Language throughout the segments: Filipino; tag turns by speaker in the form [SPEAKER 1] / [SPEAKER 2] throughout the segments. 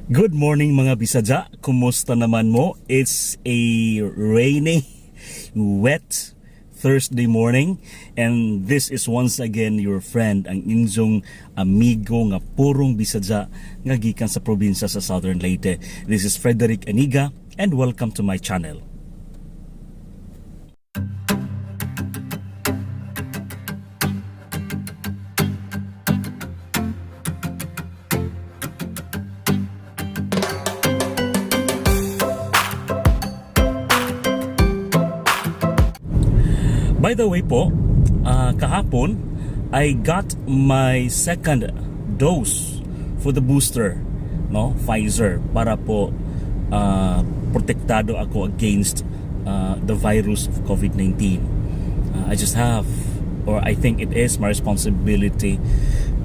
[SPEAKER 1] Good morning mga bisadya. Kumusta naman mo? It's a rainy, wet Thursday morning and this is once again your friend, ang inyong amigo nga purong bisadya nga gikan sa probinsya sa Southern Leyte. This is Frederick Aniga and welcome to my channel. By the way po, kahapon, I got my second dose for the booster, no, Pfizer, para po protektado ako against the virus of COVID-19. I just have, or I think it is my responsibility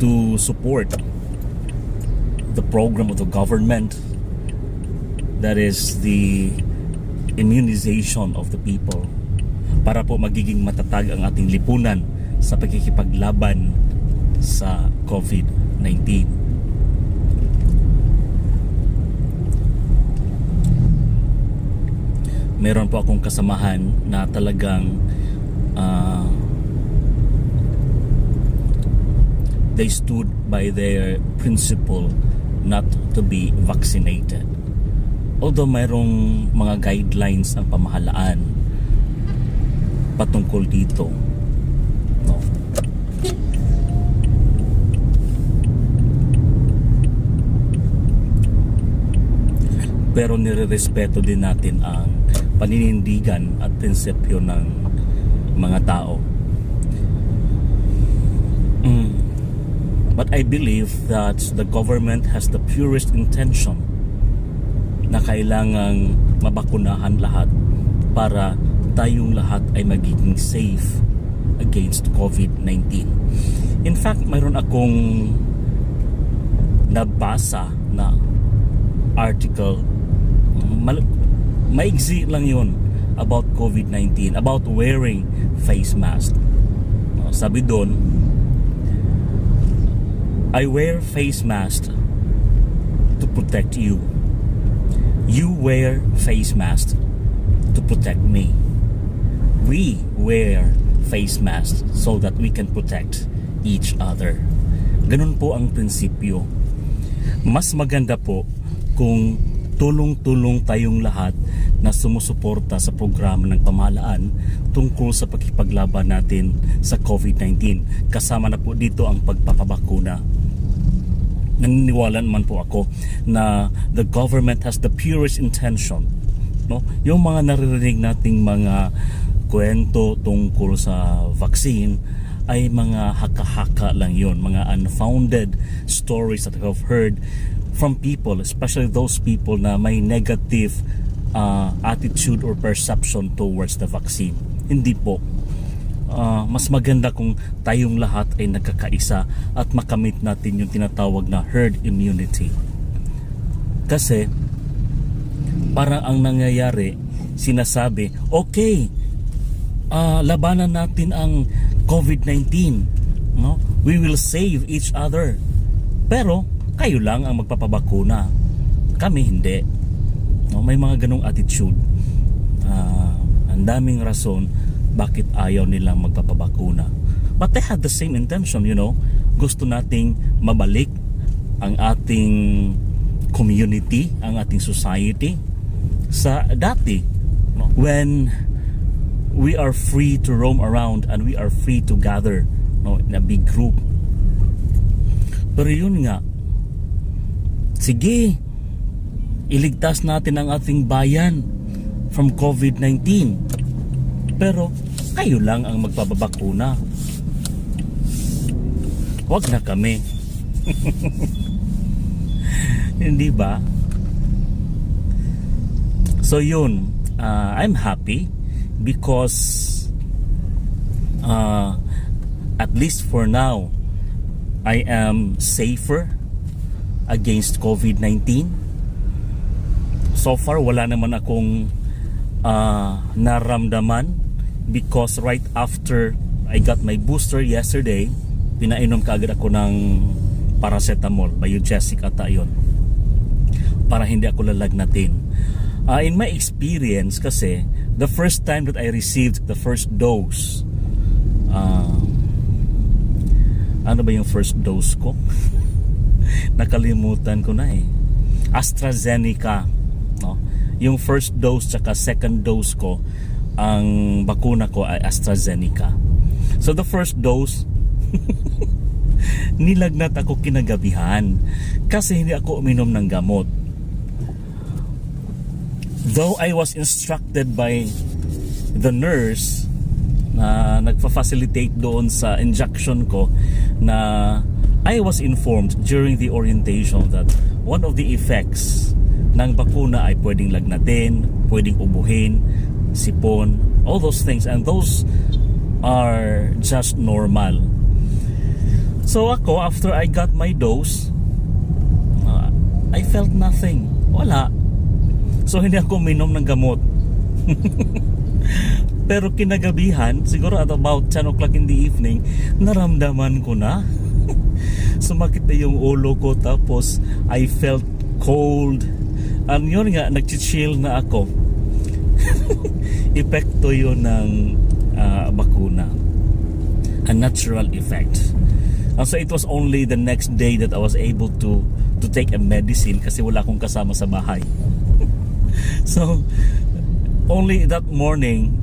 [SPEAKER 1] to support the program of the government, that is the immunization of the people, para po magiging matatag ang ating lipunan sa pagkikipaglaban sa COVID-19. Meron po akong kasamahan na talagang they stood by their principle not to be vaccinated. Although mayroong mga guidelines ang pamahalaan patungkol dito, no? Pero nirerespeto din natin ang paninindigan at prinsipyo ng mga tao. But I believe that the government has the purest intention na kailangang mabakunahan lahat para tayong lahat ay magiging safe against COVID-19. In fact, mayroon akong nabasa na article, maigsi lang yun, about COVID-19, about wearing face mask. Sabi doon, I wear face mask to protect you. You wear face mask to protect me. We wear face masks so that we can protect each other. Ganun po ang prinsipyo. Mas maganda po kung tulong-tulong tayong lahat na sumusuporta sa programa ng pamahalaan tungkol sa pagkipaglaban natin sa COVID-19. Kasama na po dito ang pagpapabakuna. Naniniwala naman po ako na the government has the purest intention, no? Yung mga naririnig nating mga kwento tungkol sa vaccine ay mga haka-haka lang yun, mga unfounded stories that I have heard from people, especially those people na may negative attitude or perception towards the vaccine. Hindi po. Mas maganda kung tayong lahat ay nagkakaisa at makamit natin yung tinatawag na herd immunity. Kasi para ang nangyayari, sinasabi, okay, labanan natin ang COVID-19, no? We will save each other. Pero kayo lang ang magpapabakuna, kami hindi, no? May mga ganong attitude. Ang daming rason bakit ayaw nilang magpapabakuna, but they have the same intention, you know. Gusto nating mabalik ang ating community, ang ating society sa dati, no? When we are free to roam around and we are free to gather, no, in a big group. Pero yun nga, sige, iligtas natin ang ating bayan from COVID-19, pero kayo lang ang magpapabakuna, wag na kami. Hindi ba? So yun, I'm happy because at least for now I am safer against COVID-19. So far wala naman akong naramdaman, because right after I got my booster yesterday, pinainom kaagad ako ng paracetamol, biogesic ata yun. para hindi ako lalagnatin. In my experience kasi, the first time that I received the first dose, ano ba yung first dose ko? Nakalimutan ko na eh. AstraZeneca, no? Yung first dose tsaka second dose ko, ang bakuna ko ay AstraZeneca. So the first dose, nilagnat ako kinagabihan kasi hindi ako uminom ng gamot. Though I was instructed by the nurse na nagfa-facilitate doon sa injection ko, na I was informed during the orientation that one of the effects ng bakuna ay pwedeng lagnatin, pwedeng ubuhin, sipon, all those things, and those are just normal. So ako, after I got my dose, I felt nothing. Wala. So hindi ako minom ng gamot. Pero kinagabihan, siguro at about 10 o'clock in the evening, naramdaman ko na. Sumakit na yung ulo ko, tapos I felt cold. And yun nga, nag-chill na ako. Epekto yun ng bakuna. A natural effect. So it was only the next day that I was able to take a medicine kasi wala akong kasama sa bahay. So only that morning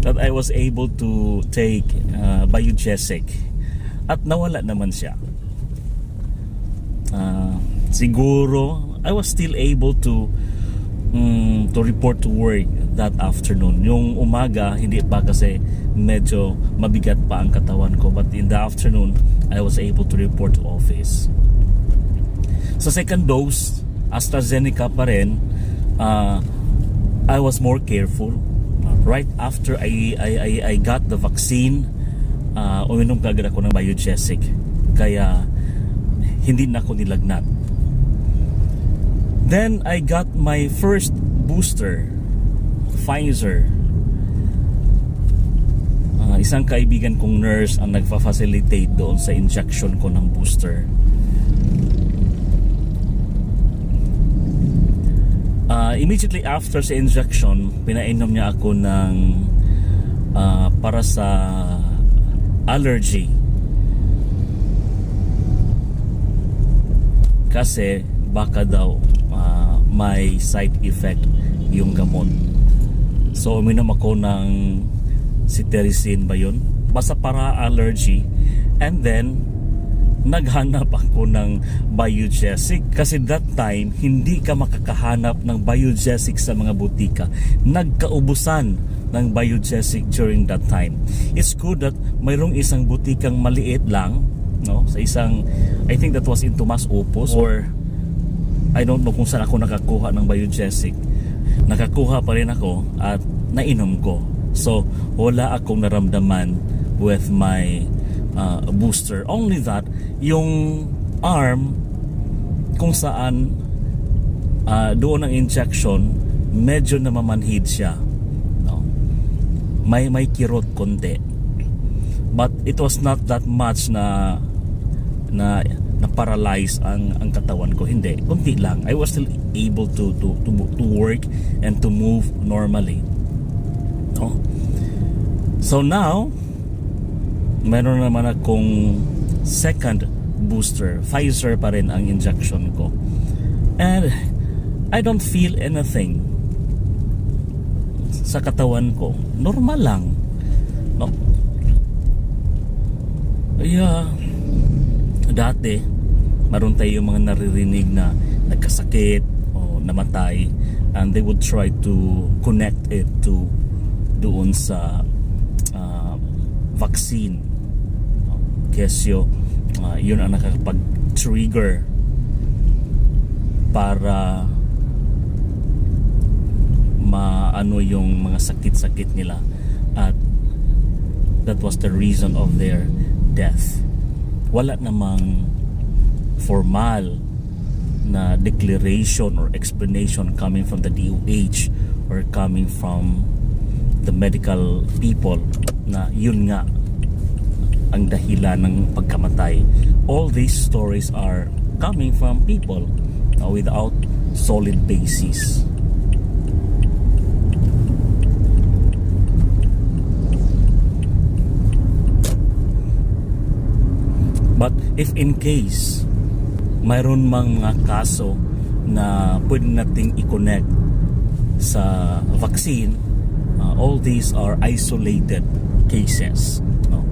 [SPEAKER 1] that I was able to take Biogesic, at nawala naman siya. Siguro I was still able to report to work that afternoon. Yung umaga hindi pa kasi medyo mabigat pa ang katawan ko, but in the afternoon I was able to report to office. Sa second dose, AstraZeneca pa rin, I was more careful. Right after I got the vaccine, uminom kagad ako ng Biogesic, kaya hindi na ako nilagnat. Then I got my first booster, Pfizer. Isang kaibigan kong nurse ang nagfa-facilitate doon sa injection ko ng booster. Immediately after sa injection, pinainom niya ako ng para sa allergy. Kasi baka daw may side effect yung gamot. So uminom ako ng cetirizine ba yun? Basta para allergy. And then naghanap ako ng Biogesic kasi that time hindi ka makakahanap ng Biogesic sa mga butika. Nagkaubusan ng Biogesic during that time. It's good that mayroong isang butikang maliit lang, no? Sa isang, I think that was in Tomas Opus, or I don't know kung saan ako nakakuha ng Biogesic. Nakakuha pa rin ako at nainom ko. So wala akong naramdaman with my booster. Only that yung arm kung saan doon ang injection, medyo namamanhid siya, no? May kirot konti, but it was not that much na paralyze ang katawan ko. Hindi, konti lang. I was still able to work and to move normally, no? So now meron naman akong second booster. Pfizer pa rin ang injection ko, and I don't feel anything sa katawan ko. Normal lang, no? Yeah, dati maroon tayong mga naririnig na nagkasakit o namatay, and they would try to connect it to doon sa vaccine. Kesyo, yun ang nakakapag-trigger para maano yung mga sakit-sakit nila, at that was the reason of their death. Wala namang formal na declaration or explanation coming from the DOH or coming from the medical people na yun nga ang dahilan ng pagkamatay. All these stories are coming from people without solid basis. But if in case mayroon mang mga kaso na pwede nating i-connect sa vaccine, all these are isolated cases, no?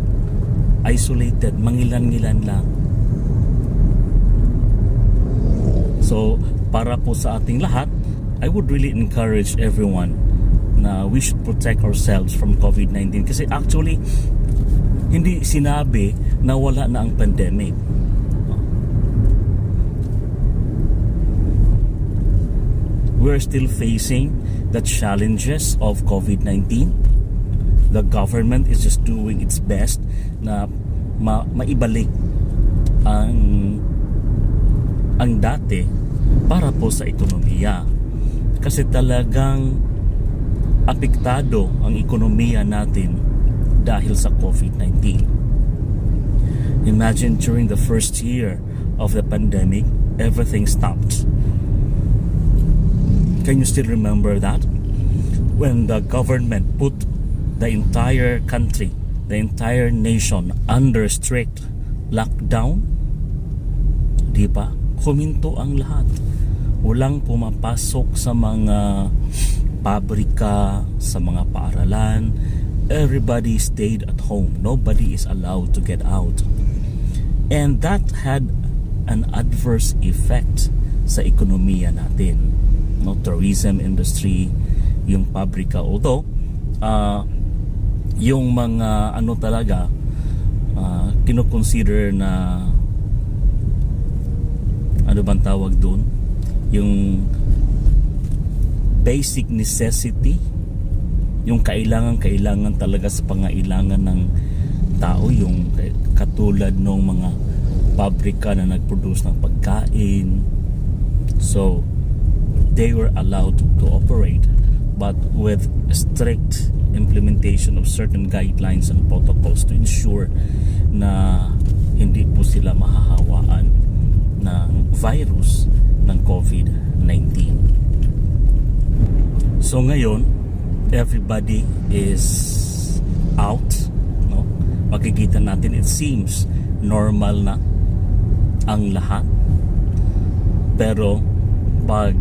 [SPEAKER 1] Isolated, mangilan-ngilan lang. So para po sa ating lahat, I would really encourage everyone na we should protect ourselves from COVID-19, kasi actually hindi sinabi na wala na ang pandemic. We're still facing the challenges of COVID-19. The government is just doing its best na maibalik ang dati para po sa ekonomiya. Kasi talagang apektado ang ekonomiya natin dahil sa COVID-19. Imagine during the first year of the pandemic, everything stopped. Can you still remember that? When the government put the entire country, the entire nation under strict lockdown, di ba? Huminto ang lahat. Walang pumapasok sa mga pabrika, sa mga paaralan. Everybody stayed at home. Nobody is allowed to get out. And that had an adverse effect sa ekonomiya natin. No, tourism industry, yung pabrika. Although, yung mga ano talaga, kinoconsider na ano bang tawag doon? Yung basic necessity, yung kailangan talaga sa pangailangan ng tao, yung katulad ng mga pabrika na nagproduce ng pagkain. So they were allowed to operate, but with strict implementation of certain guidelines and protocols to ensure na hindi po sila mahahawaan ng virus ng COVID-19. So ngayon, everybody is out, no? Makikita natin, it seems normal na ang lahat, pero pag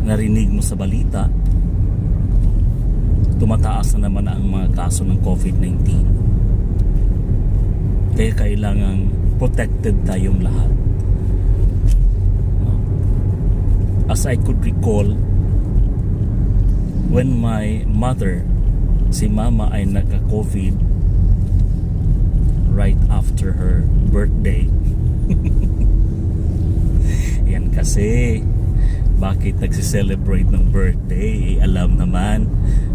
[SPEAKER 1] narinig mo sa balita, tumataas na naman ang mga kaso ng COVID-19. Kaya kailangang protected tayong lahat. As I could recall, when my mother, si mama, ay nagka-COVID right after her birthday. Yan kasi, bakit nagsiselebrate ng birthday? Alam naman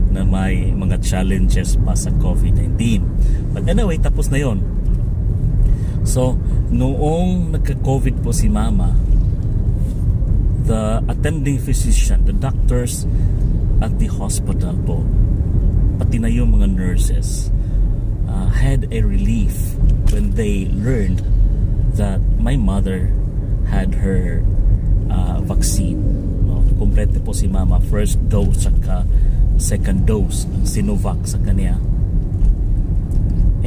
[SPEAKER 1] na may mga challenges pa sa COVID-19. But anyway, tapos na yon. So, noong nagka-COVID po si mama, the attending physician, the doctors at the hospital po, pati na yung mga nurses, had a relief when they learned that my mother had her vaccine. No? Kompleto po si mama, first dose at second dose, Sinovac sa kanya.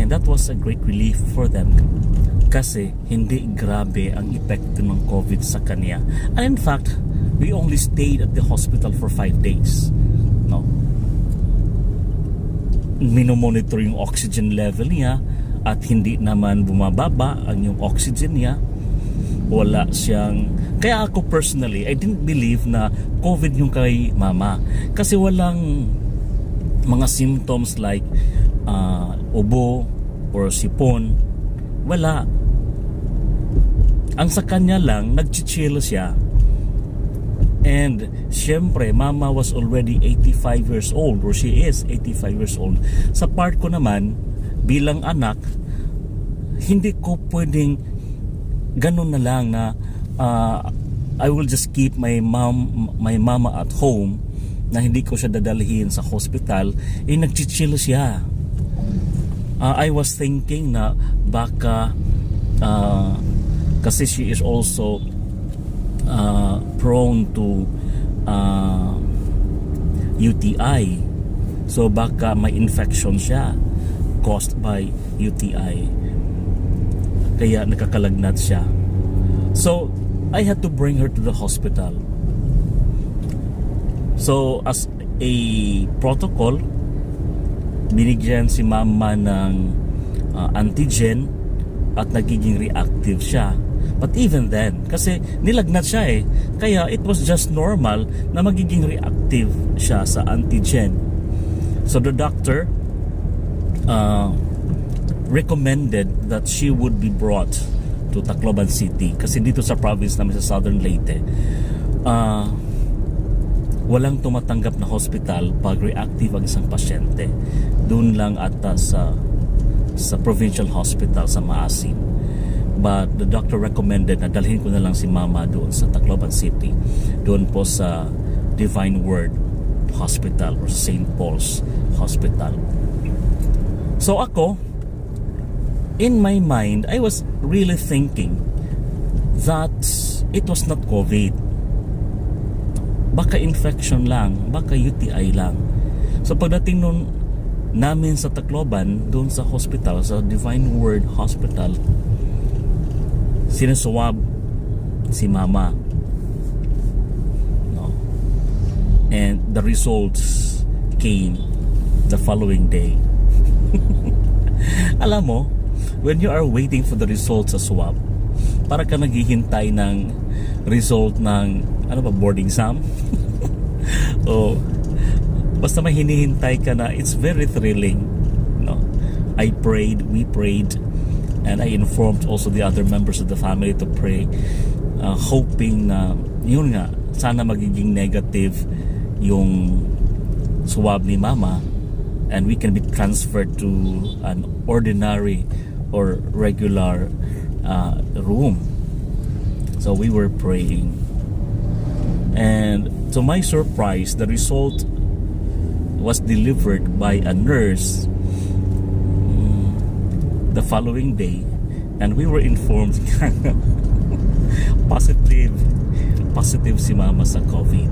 [SPEAKER 1] And that was a great relief for them, kasi hindi grabe ang epekto ng COVID sa kanya. And in fact, we only stayed at the hospital for 5 days. No? Minomonitor yung oxygen level niya at hindi naman bumababa ang yung oxygen niya. Wala siyang... Kaya ako personally, I didn't believe na COVID yung kay mama. Kasi walang mga symptoms like ubo or sipon. Wala. Ang sa kanya lang, nag-chill siya. And syempre, mama was already 85 years old, or she is 85 years old. Sa part ko naman, bilang anak, hindi ko pwedeng ganun na lang na I will just keep my mama at home, na hindi ko siya dadalhin sa hospital. Nag-chill siya. I was thinking na baka kasi she is also prone to UTI. So baka may infection siya caused by UTI. Kaya nakakalagnat siya. So I had to bring her to the hospital. So as a protocol, binigyan si mama ng antigen at nagiging reactive siya. But even then, kasi nilagnat siya eh, kaya it was just normal na magiging reactive siya sa antigen. So the doctor recommended that she would be brought to Tacloban City, kasi dito sa province namin sa Southern Leyte, walang tumatanggap na hospital pag reactive ang isang pasyente. Doon lang ata sa provincial hospital sa Maasin. But the doctor recommended na dalhin ko na lang si mama doon sa Tacloban City, doon po sa Divine Word Hospital or St. Paul's Hospital. So ako, in my mind, I was really thinking that it was not COVID. Baka infection lang, baka UTI lang. So pagdating nun namin sa Tacloban, doon sa hospital, sa Divine Word Hospital, sinaswab si mama. No. And the results came the following day. Alam mo, when you are waiting for the results sa swab, para ka naghihintay ng result ng boarding exam. O basta may hinihintay ka na, it's very thrilling. No? We prayed, and I informed also the other members of the family to pray, hoping na yun nga, sana magiging negative yung swab ni mama and we can be transferred to an ordinary or regular room. So we were praying, and to my surprise, the result was delivered by a nurse the following day, and we were informed positive si mama sa COVID.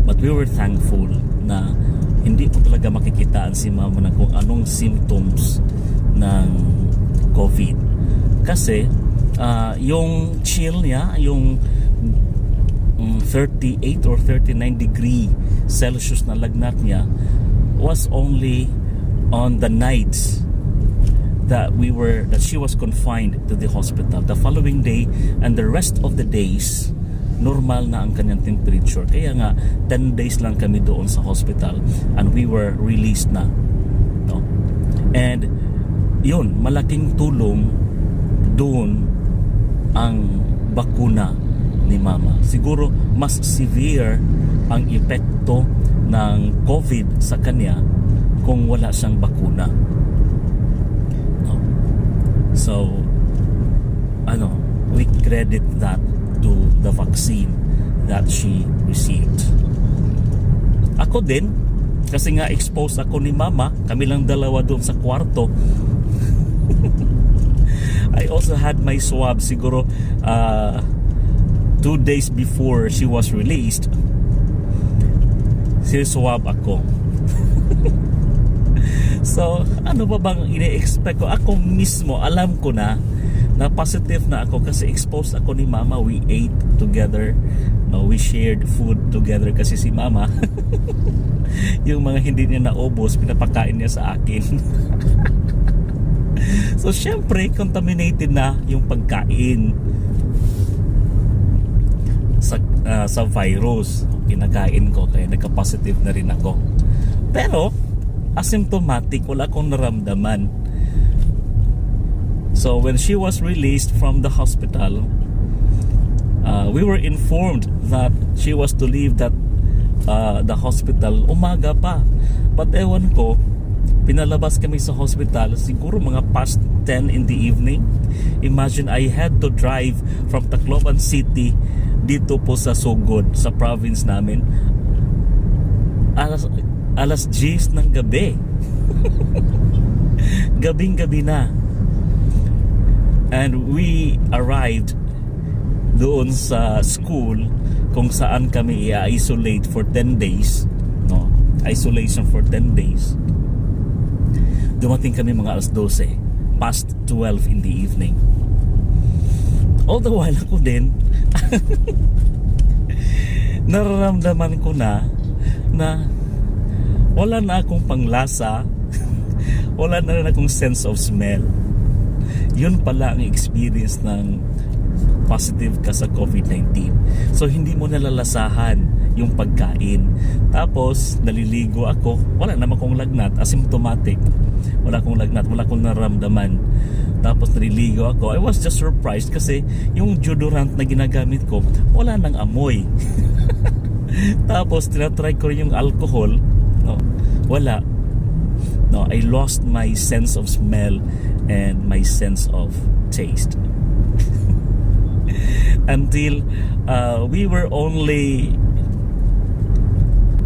[SPEAKER 1] But we were thankful na hindi po talaga makikitaan si mama na kung anong symptoms ng COVID. Kasi yung chill niya, yung 38 or 39 degree Celsius na lagnat niya was only on the nights that she was confined to the hospital. The following day and the rest of the days, normal na ang kanyang temperature. Kaya nga 10 days lang kami doon sa hospital and we were released na. No? And yun, malaking tulong doon ang bakuna ni mama. Siguro mas severe ang epekto ng COVID sa kanya kung wala siyang bakuna. No? So, we credit that to the vaccine that she received. Ako din, kasi nga exposed ako ni mama, kami lang dalawa doon sa kwarto. I also had my swab siguro 2 days before she was released. Siniswab ako. So, ano ba bang ine-expect ko? Ako mismo, alam ko na positive na ako kasi exposed ako ni mama. We ate together. No, we shared food together kasi si mama yung mga hindi niya naubos, pinapakain niya sa akin. So, syempre, contaminated na yung pagkain sa virus. Kinakain ko, kaya nagka-positive na rin ako. Pero, asymptomatic, wala akong naramdaman. So, when she was released from the hospital, we were informed that she was to leave the hospital umaga pa. But ewan ko, pinalabas kami sa hospital siguro mga past 10 in the evening. Imagine, I had to drive from Tacloban City dito po sa Sugod, sa province namin, alas 10 ng gabi. Gabing-gabi na. And we arrived doon sa school kung saan kami i-isolate for 10 days, no? Isolation for 10 days. Dumating kami mga alas 12, past 12 in the evening. All the while ako din nararamdaman ko na wala na akong panglasa, wala na rin akong sense of smell. Yun pala ang experience ng positive ka sa COVID-19. So hindi mo nalalasahan yung pagkain. Tapos naliligo ako, wala naman akong lagnat, asymptomatic. Wala akong lagnat, wala akong naramdaman. Tapos naliligo ako. I was just surprised kasi yung deodorant na ginagamit ko, wala nang amoy. Tapos tinatry ko rin yung alcohol, no? Wala. No, I lost my sense of smell and my sense of taste. Until we were only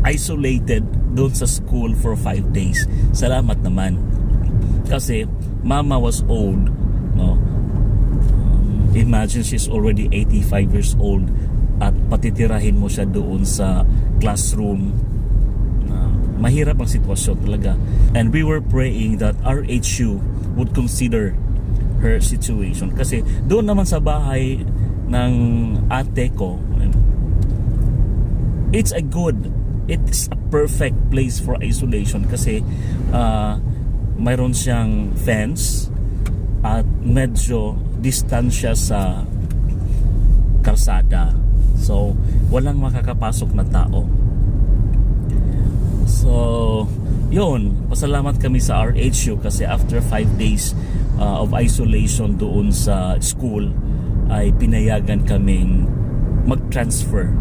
[SPEAKER 1] isolated doon sa school for 5 days. Salamat naman. Kasi mama was old, no? Imagine she's already 85 years old at patitirahin mo siya doon sa classroom. Mahirap ang sitwasyon talaga. And we were praying that RHU would consider her situation. Kasi doon naman sa bahay ng ate ko, it's a perfect place for isolation kasi mayroon siyang fence at medyo distansya sa kalsada. So, walang makakapasok na tao. So, yun, pasalamat kami sa RHU kasi after 5 days of isolation doon sa school ay pinayagan kaming mag-transfer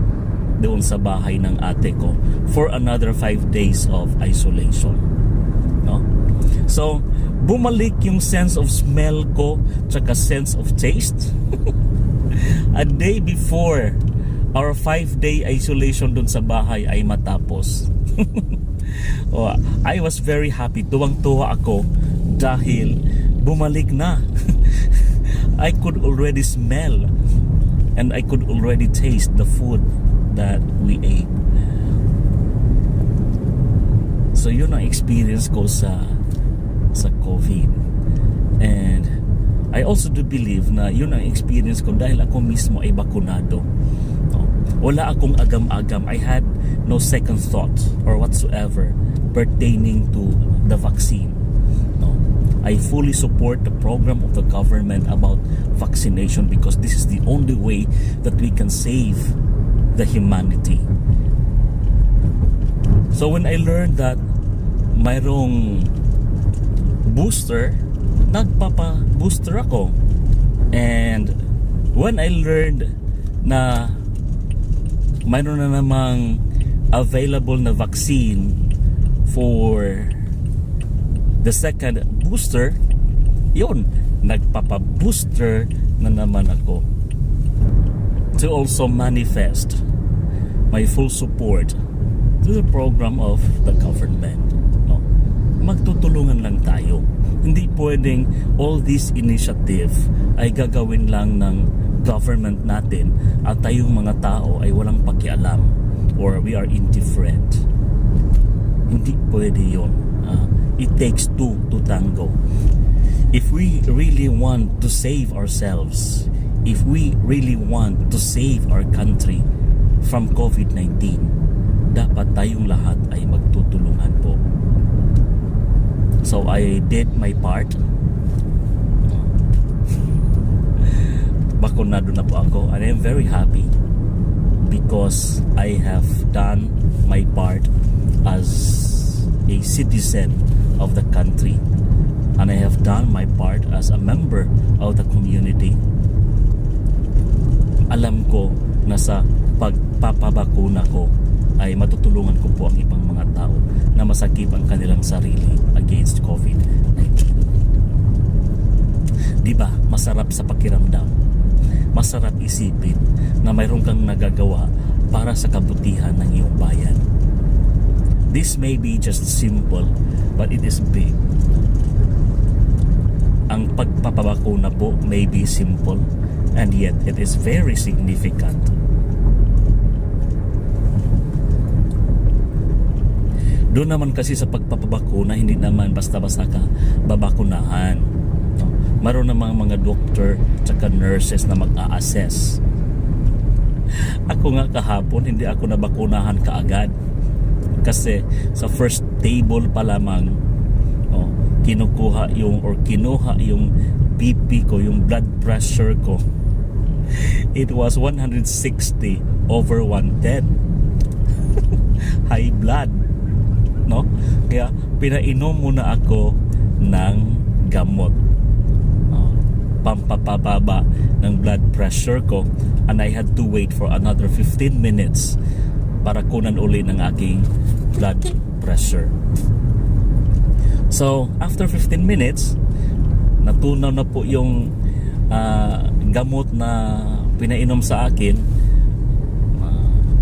[SPEAKER 1] doon sa bahay ng ate ko for another 5 days of isolation, no? So bumalik yung sense of smell ko tsaka sense of taste a day before our 5-day isolation doon sa bahay ay matapos. Oh, I was very happy, tuwang-tuwa ako dahil bumalik na. I could already smell and I could already taste the food that we ate. So yun ang experience ko sa COVID. And I also do believe na yun ang experience ko dahil ako mismo ay bakunado. No? Wala akong agam-agam. I had no second thought or whatsoever pertaining to the vaccine. No? I fully support the program of the government about vaccination because this is the only way that we can save the humanity. So when I learned that mayroong booster, nagpapa-booster ako. And when I learned na mayroon na namang available na vaccine for the second booster, yun, nagpapa-booster na naman ako to also manifest my full support to the program of the government. No? Magtutulungan lang tayo. Hindi pwedeng all this initiative ay gagawin lang ng government natin at tayong mga tao ay walang pakialam or we are indifferent. Hindi pwede yun. It takes two to tango. If we really want to save ourselves, if we really want to save our country from COVID-19, dapat tayong lahat ay magtutulungan po. So I did my part. Bakunado na po ako and I'm very happy because I have done my part as a citizen of the country and I have done my part as a member of the community. Alam ko na sa pagpapabakuna ko ay matutulungan ko po ang ibang mga tao na masakip ang kanilang sarili against COVID-19. Diba? Masarap sa pakiramdam. Masarap isipin na mayroon kang nagagawa para sa kabutihan ng iyong bayan. This may be just simple, but it is big. Ang pagpapabakuna po may be simple and yet it is very significant. Doon naman kasi sa pagpapabakuna, hindi naman basta-basta ka babakunahan. No? Maroon namang mga doctor at nurses na mag-a-assess. Ako nga kahapon, hindi ako nabakunahan kaagad. Kasi sa first table pa lamang, kinuha yung BP ko, yung blood pressure ko. It was 160/110. High blood. No? Kaya pinainom muna ako ng gamot. Pampapababa ng blood pressure ko, and I had to wait for another 15 minutes para kunan uli ng aking blood pressure. So, after 15 minutes, natunaw na po yung gamot na pinainom sa akin.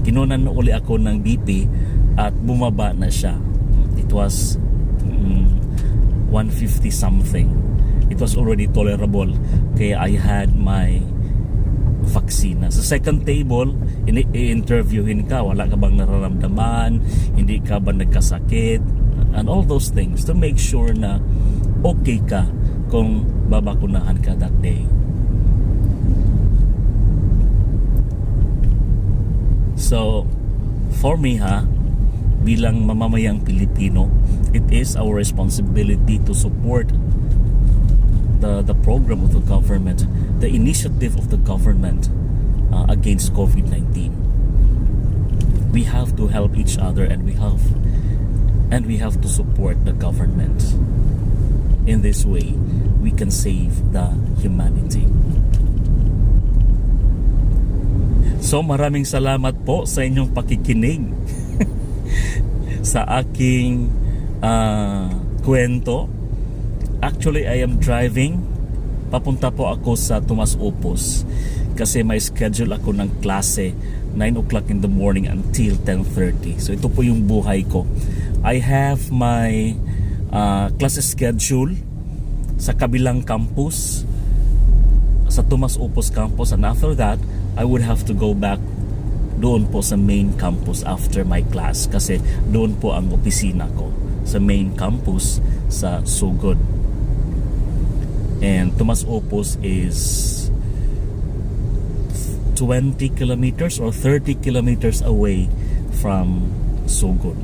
[SPEAKER 1] Kinunan na uli ako ng BP at bumaba na siya. It was 150 something. It was already tolerable. Kaya I had my vaccine. Sa second table, i-interviewin ka. Wala ka bang nararamdaman? Hindi ka ba nagkasakit? And all those things to make sure na okay ka kung babakunahan ka that day. So, for me bilang mamamayang Pilipino, it is our responsibility to support the program of the government, the initiative of the government against COVID-19. We have to help each other, and we have to support the government. In this way, we can save the humanity. So maraming salamat po sa inyong pakikinig sa aking kwento. Actually, I am driving. Papunta po ako sa Tomas Opus kasi may schedule ako ng klase 9 o'clock in the morning until 10:30. So ito po yung buhay ko. I have my class schedule sa kabilang campus, sa Tomas Opus campus, and after that I would have to go back doon po sa main campus after my class kasi doon po ang opisina ko, sa main campus sa Sugod. And Tomas Opus is 20 kilometers or 30 kilometers away from Sugod.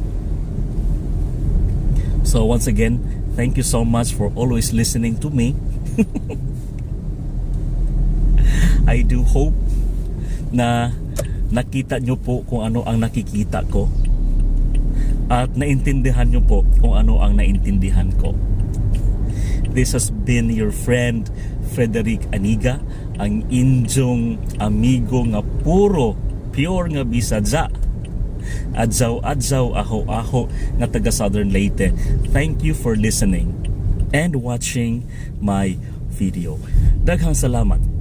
[SPEAKER 1] So once again, thank you so much for always listening to me. I do hope na nakita nyo po kung ano ang nakikita ko at naintindihan nyo po kung ano ang naintindihan ko. This has been your friend Frederick Aniga, ang inyong amigo nga puro pure nga Bisadya. Adjaw-adjaw, aho-aho nga taga Southern Leyte. Thank you for listening and watching my video. Daghang salamat.